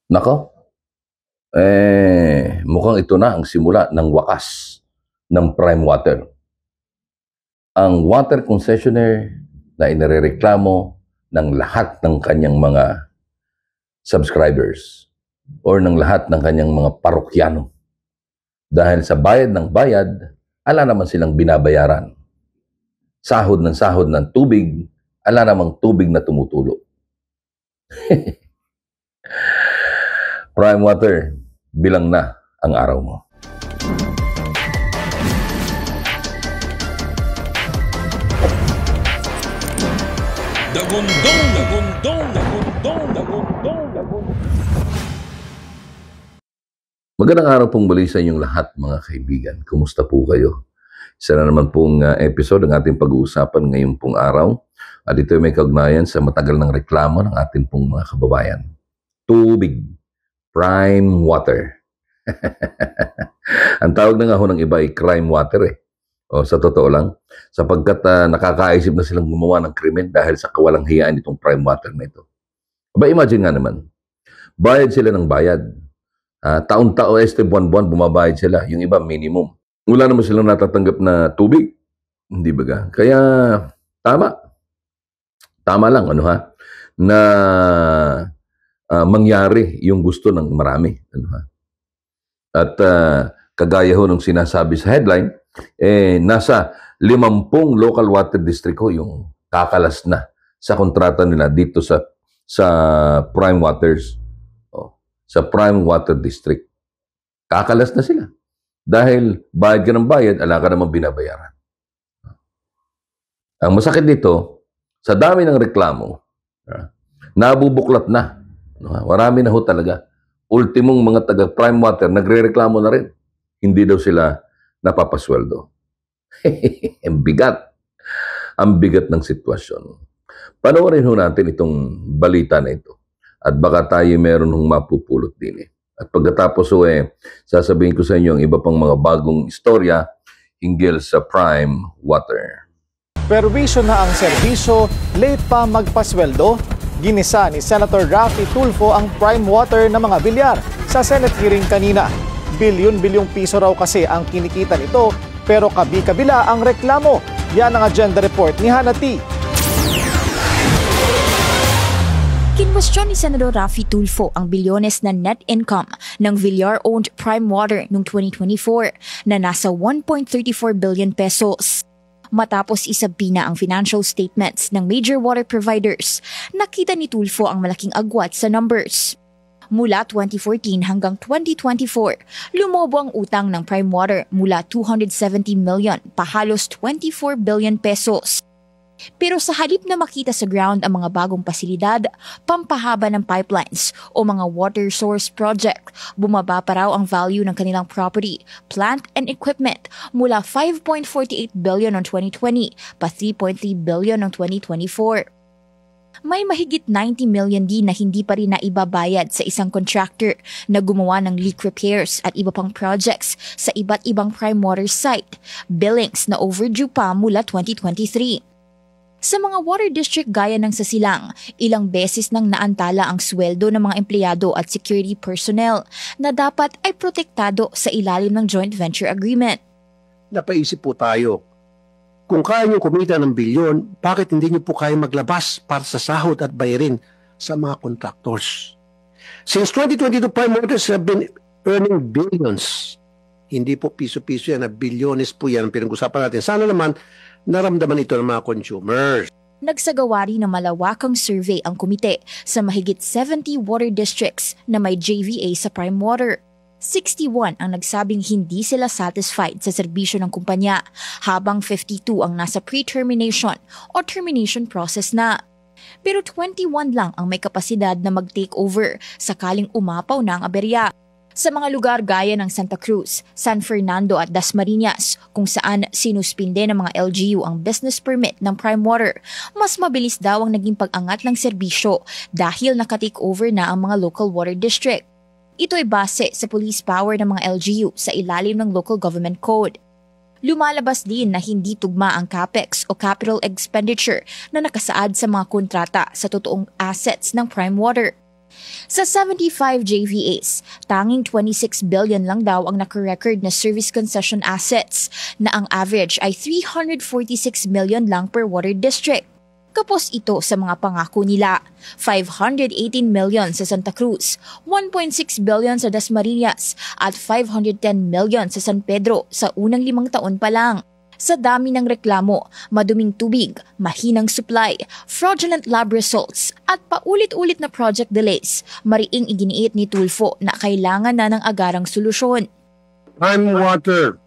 Nako, mukhang ito na ang simula ng wakas ng Prime Water. Ang water concessionaire na inirereklamo ng lahat ng kanyang mga subscribers or ng lahat ng kanyang mga parokyano. Dahil sa bayad ng bayad, ala naman silang binabayaran. Sahod ng tubig, ala namang tubig na tumutulo. Prime Water, bilang na ang araw mo. Magandang araw pong muli sa inyong lahat, mga kaibigan. Kumusta po kayo? Isa na naman pong episode ang ating pag-uusapan ngayon pong araw. At ito ay may kaugnayan sa matagal ng reklamo ng ating pong mga kababayan. Tubig. Prime Water. Ang tawag na nga ho ng iba ay crime water eh. O, sa totoo lang, sapagkat nakakaisip na silang gumawa ng krimen dahil sa kawalang hiyaan itong prime water na ito. Aba, imagine nga naman, bayad sila ng bayad. Taon-taon, buwan-buwan, bumabayad sila. Yung iba, minimum. Wala naman silang natatanggap na tubig. Hindi ba ga? Kaya, tama. Tama lang, ano ha? Na mangyari yung gusto ng marami. Ano ha? At kagaya ho nung sinasabi sa headline, nasa 50 local water district ho yung kakalas na sa kontrata nila dito sa Prime Waters. Sa Prime Water District. Kakalas na sila. Dahil bayad ka ng bayad, ala ka naman binabayaran. Ang masakit dito, sa dami ng reklamo, nabubuklat na. Marami na ho talaga. Ultimong mga taga Prime Water, nagre-reklamo na rin. Hindi daw sila napapasweldo. Ang bigat. Ang bigat ng sitwasyon. Panoorin ho natin itong balita na ito. At baka tayo meron hong mapupulot din eh. At pagkatapos sasabihin ko sa inyo ang iba pang mga bagong istorya hinggil sa Prime Water. Perwisyo na ang serbisyo, late pa magpasweldo. Ginisa ni Senator Raffy Tulfo ang Prime Water na mga bilyar sa Senate hearing kanina. Bilyon-bilyong piso raw kasi ang kinikita nito, pero kabi-kabila ang reklamo. Yan ang agenda report ni Hannah T. Kinwestiyon ni Senador Raffy Tulfo ang bilyones na net income ng Villar-owned Prime Water noong 2024 na nasa 1.34 billion pesos. Matapos isabina ang financial statements ng major water providers, nakita ni Tulfo ang malaking agwat sa numbers. Mula 2014 hanggang 2024, lumobo ang utang ng Prime Water mula 270 million pa halos 24 billion pesos. Pero sa halip na makita sa ground ang mga bagong pasilidad, pampahaba ng pipelines o mga water source project, bumaba pa raw ang value ng kanilang property, plant and equipment mula 5.48 billion noong 2020 pa 3.3 billion noong 2024. May mahigit 90 million din na hindi pa rin naibabayad sa isang contractor na gumawa ng leak repairs at iba pang projects sa iba't ibang Prime Water site, billings na overdue pa mula 2023. Sa mga water district gaya ng Sasilang, ilang beses nang naantala ang sweldo ng mga empleyado at security personnel na dapat ay protektado sa ilalim ng joint venture agreement. Napaisip po tayo, kung kaya nyo kumita ng bilyon, bakit hindi nyo po kaya maglabas para sa sahod at bayarin sa mga contractors? Since 2022, Prime Waters have been earning billions. Hindi po piso-piso yan, na bilyones po yan ang pinag-usapan natin. Sana naman naramdaman ito ng mga consumers. Nagsagawa rin ng malawakang survey ang komite sa mahigit 70 water districts na may JVA sa Prime Water. 61 ang nagsabing hindi sila satisfied sa serbisyo ng kumpanya, habang 52 ang nasa pre-termination o termination process na. Pero 21 lang ang may kapasidad na mag-take over sakaling umapaw na ang aberya. Sa mga lugar gaya ng Santa Cruz, San Fernando at Dasmariñas, kung saan sinuspinde ng mga LGU ang business permit ng Prime Water, mas mabilis daw ang naging pag-angat ng serbisyo dahil nakatake over na ang mga local water district. Ito ay base sa police power ng mga LGU sa ilalim ng Local Government Code. Lumalabas din na hindi tugma ang CAPEX o capital expenditure na nakasaad sa mga kontrata sa totoong assets ng Prime Water. Sa 75 JVAs, tanging 26 billion lang daw ang nakarecord na service concession assets na ang average ay 346 million lang per water district. Kapos ito sa mga pangako nila, 518 million sa Santa Cruz, 1.6 billion sa Dasmariñas at 510 million sa San Pedro sa unang 5 taon pa lang. Sa dami ng reklamo, maduming tubig, mahinang supply, fraudulent lab results at paulit-ulit na project delays, mariing iginiit ni Tulfo na kailangan na ng agarang solusyon. Prime Water,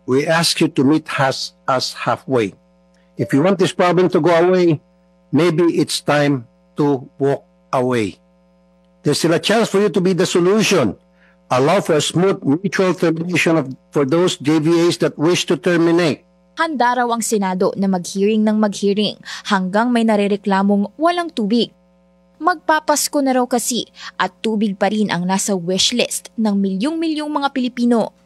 we ask you to meet us halfway. If you want this problem to go away, maybe it's time to walk away. There's still a chance for you to be the solution. Allow for a smooth mutual termination for those JVAs that wish to terminate. Handa raw ang Senado na mag-hearing ng mag-hearing hanggang may narereklamong walang tubig. Magpapasko na raw kasi at tubig pa rin ang nasa wishlist ng milyong-milyong mga Pilipino.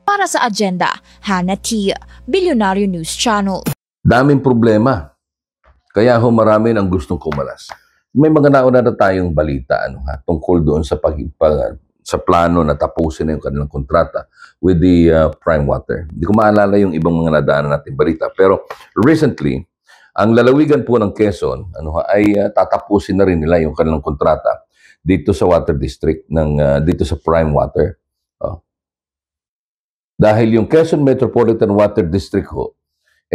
Para sa agenda, Hannah Tia, Billionaire News Channel. Daming problema. Kaya marami nang gustong kumalas. May mga nauna na tayong balita tungkol doon sa plano na tapusin na yung kanilang kontrata with the Prime Water. Hindi ko maalala yung ibang mga nadaanan natin balita. Pero recently, ang lalawigan po ng Quezon ay tatapusin na rin nila yung kanilang kontrata dito sa Water District, dito sa Prime Water. Dahil yung Quezon Metropolitan Water District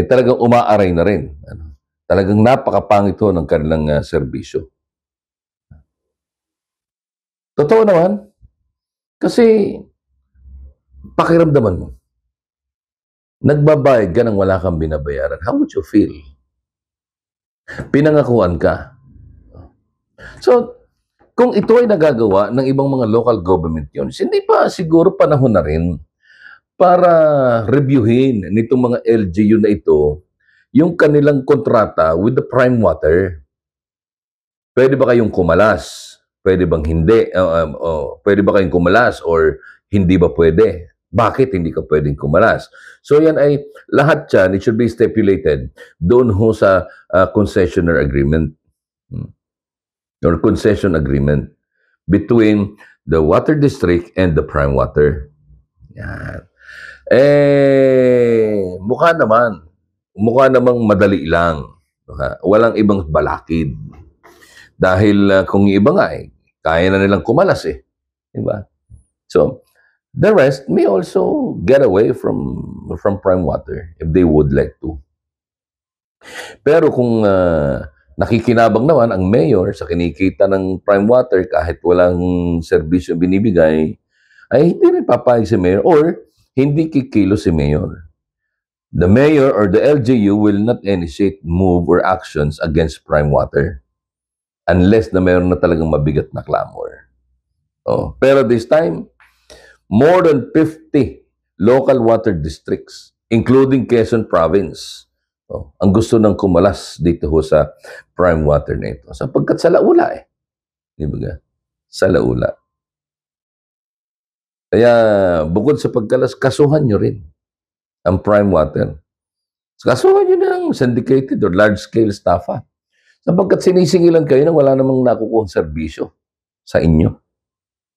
talagang umaaray na rin. Talagang napakapangit ng kanilang serbisyo. Totoo naman. Kasi, pakiramdaman mo, nagbabayad ka nang wala kang binabayaran. How would you feel? Pinangakuan ka. So, kung ito ay nagagawa ng ibang mga local government units, hindi pa siguro panahon na rin para reviewin nitong mga LGU na ito yung kanilang kontrata with the Prime Water. Pwede ba kayong kumalas? Pwede bang hindi? Pwede ba kayong kumalas or hindi ba pwede? Bakit hindi ka pwedeng kumalas? So yan ay lahat yan, it should be stipulated doon sa concessioner agreement or concession agreement between the water district and the Prime Water. Yan. Mukha namang madali lang. Walang ibang balakid. Dahil kung yung iba nga kaya na nilang kumalas diba? So, the rest may also get away from Prime Water if they would like to. Pero kung nakikinabang naman ang mayor sa kinikita ng Prime Water kahit walang serbisyo binibigay, ay hindi rin papayag si mayor or hindi kikilo si mayor. The mayor or the LGU will not initiate move or actions against Prime Water unless na mayroon na talagang mabigat na clamor. Pero this time, more than 50 local water districts, including Quezon Province, ang gusto ng kumalas dito sa Prime Water na ito. Sapagkat sa laula Di ba? Sa laula. Kaya bukod sa pagkalas, kasuhan nyo rin ang Prime Water. Kasuhan nyo ng syndicated or large-scale staffa. Sapagkat sinisingilan kayo na wala namang nakukuhang serbisyo sa inyo.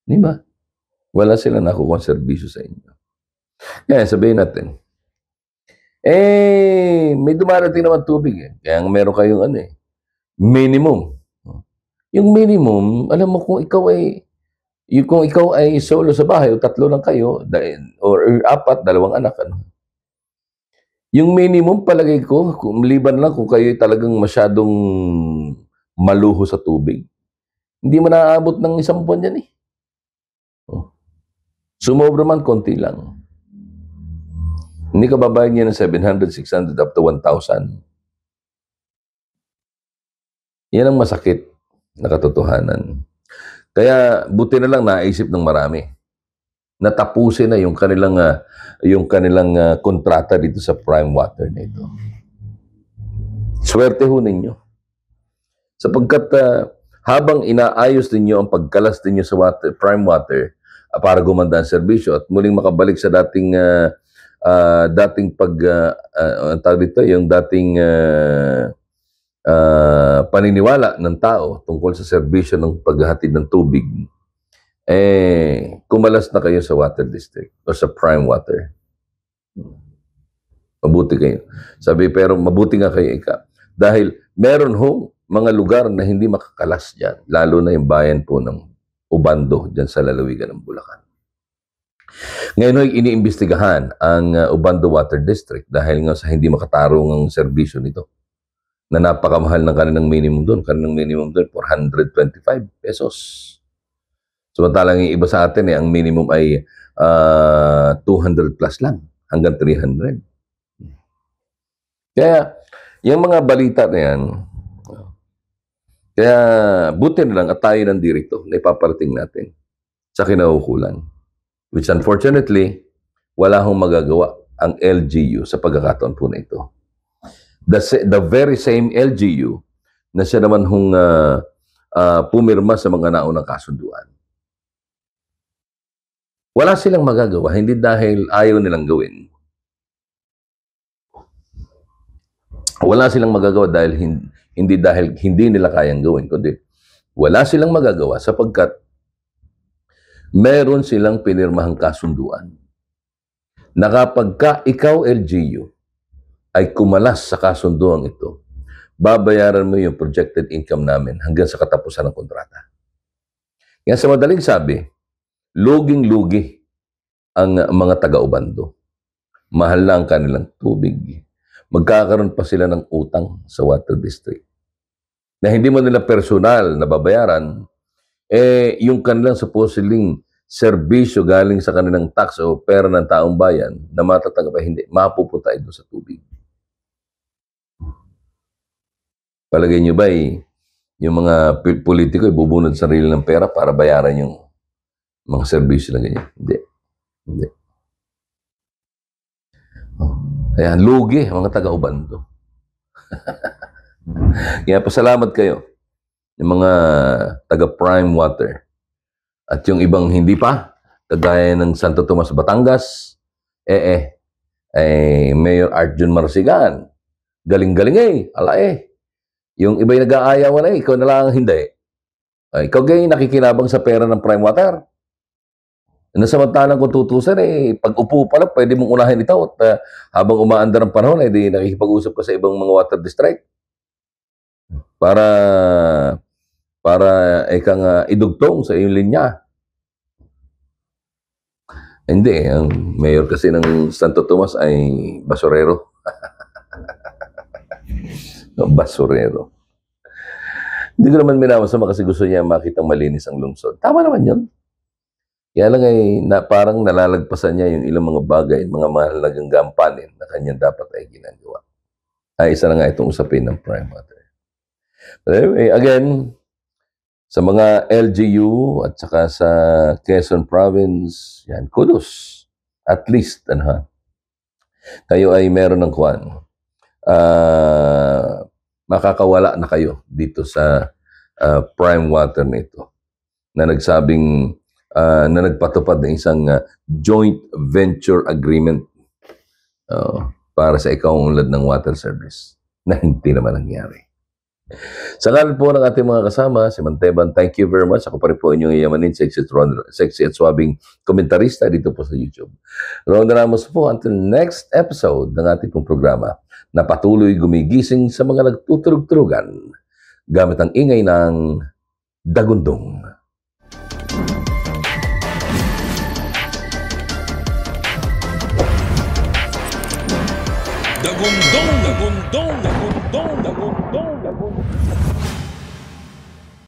Di ba? Wala sila nakukuhang serbisyo sa inyo. Kaya sabihin natin, may dumarating naman tubig Kaya meron kayong minimum. Yung minimum, alam mo kung ikaw ay solo sa bahay o 3 lang kayo, or 4, 2 anak, yung minimum palagay ko, kung liban lang kung kayo talagang masyadong maluho sa tubig, hindi mo naaabot ng 1 buwan yan Sumobra man, konti lang. Hindi ka babayad niya ng 700, 600, up to 1,000. Yan ang masakit na katotohanan. Kaya buti na lang naisip ng marami. Natapusin na yung kanilang kontrata dito sa Prime Water na ito. Swerte ho ninyo. Sapagkat habang inaayos ninyo ang pagkalas ninyo sa Prime Water para gumanda ang serbisyo at muling makabalik sa dating paniniwala ng tao tungkol sa serbisyo ng paghahatid ng tubig, kumalas na kayo sa water district o sa prime water. Mabuti kayo. Sabi, pero mabuti nga kayo dahil meron mga lugar na hindi makakalas dyan, lalo na yung bayan po ng Ubando dyan sa lalawigan ng Bulacan. Ngayon ay iniimbestigahan ang Ubando Water District dahil nga sa hindi makatarong ang serbisyo nito na napakamahal ng kanilang minimum doon. Kanilang minimum doon, 425 pesos. Samantalang yung iba sa atin, ang minimum ay 200 plus lang, hanggang 300. Kaya, yung mga balita na yan, kaya buti na lang at tayo nandirito na ipaparating natin sa kinaukulan. Which unfortunately, wala hong magagawa ang LGU sa pagkakataon po na ito. The very same LGU na siya naman pumirma sa mga naunang kasunduan. Wala silang magagawa, hindi dahil ayaw nilang gawin. Wala silang magagawa dahil hindi nila kayang gawin, kundi wala silang magagawa sapagkat meron silang pinirmahang kasunduan na kapag ikaw LGU ay kumalas sa kasunduan ito, babayaran mo yung projected income namin hanggang sa katapusan ng kontrata. Yan sa madaling sabi, luging-lugi ang mga taga-Ubando. Mahal na ang kanilang tubig. Magkakaroon pa sila ng utang sa water district na hindi mo nila personal na babayaran, yung kanilang supposedly serbisyo galing sa kanilang tax o pera ng taong bayan na matatanggap ay hindi, mapupunta ito sa tubig. Palagay nyo ba yung mga politiko ibubunod sa sarili ng pera para bayaran yung mga serbisyo na ganyan? Hindi. Kaya lugi ang mga taga-Ubando. Kaya pasalamat kayo yung mga taga-Prime Water at yung ibang hindi pa, kagaya ng Santo Tomas, Batangas, Mayor Art Jun Marsigan, galing-galing yung iba'y nag-aayawan ikaw na lang hindi. Ikaw gay nakikinabang sa pera ng Prime Water. Nasamantalang kung tutusan, pag upo pa lang, pwede mong unahin ito at habang umaandar ang panahon, di nakikipag-usap ka sa ibang mga water district. Para ikang idugtong sa iyong linya. Hindi, ang mayor kasi ng Santo Tomas ay basurero. Basurero. Hindi ko naman minamasama kasi gusto niya makitang malinis ang lungsod. Tama naman yun. Kaya lang parang nalalagpasan niya yung ilang mga bagay, mga mahalagang gampanin na kanyang dapat ay ginagawa. Isa na nga itong usapin ng Prime Water. But anyway, again, sa mga LGU at saka sa Quezon Province, yan, kudos. At least, kayo ay meron ng makakawala na kayo dito sa Prime Water nito na nagsabing na nagpatupad ng isang joint venture agreement para sa ikaunlad ng water service na hindi naman nangyari. Sa ngalan po ng ating mga kasama, si Manteban, thank you very much. Ako pa rin po inyong iyamanin, sexy at swabing komentarista dito po sa YouTube. Ronda Ramos po until next episode ng ating pong programa na patuloy gumigising sa mga nagtuturug-turugan gamit ang ingay ng dagundong. Dagundong, dagundong, dagundong, dagundong, dagundong.